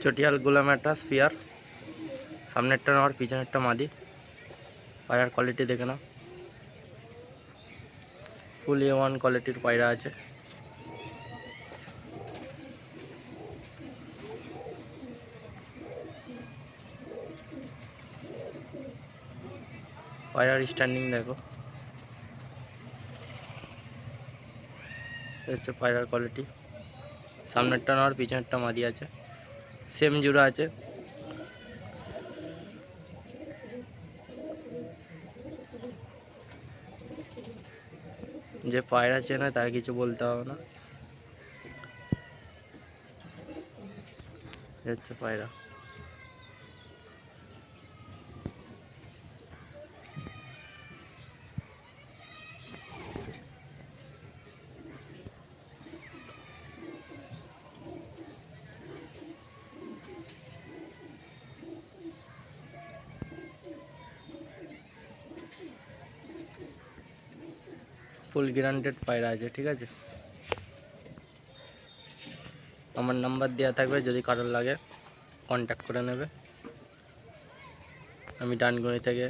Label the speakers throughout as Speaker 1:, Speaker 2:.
Speaker 1: চটিয়াল গোলামেটা spear, সামনেরটা নর পিছনেরটা মাদি। পায়রার কোয়ালিটি দেখে নাও, ফুল A1 কোয়ালিটির পায়রা আছে। পায়রার স্ট্যান্ডিং দেখো, হচ্ছে পায়রার কোয়ালিটি। সামনেরটা নর পিছনেরটা মাদি আছে, সেম জোড়া আছে। যে পায়রা চেনে তাকে কিছু বলতে হবে না। হচ্ছে পায়রা। ফুল গ্যারান্টেড পায়রা আছে, ঠিক আছে। আমার নাম্বার দেওয়া থাকবে, যদি কারোর লাগে কন্ট্যাক্ট করে নেবে। আমি ডানকুনি থেকে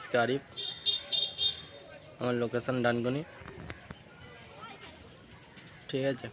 Speaker 1: SK আরিফ, আমার লোকেশন ডানকুনি, ঠিক আছে।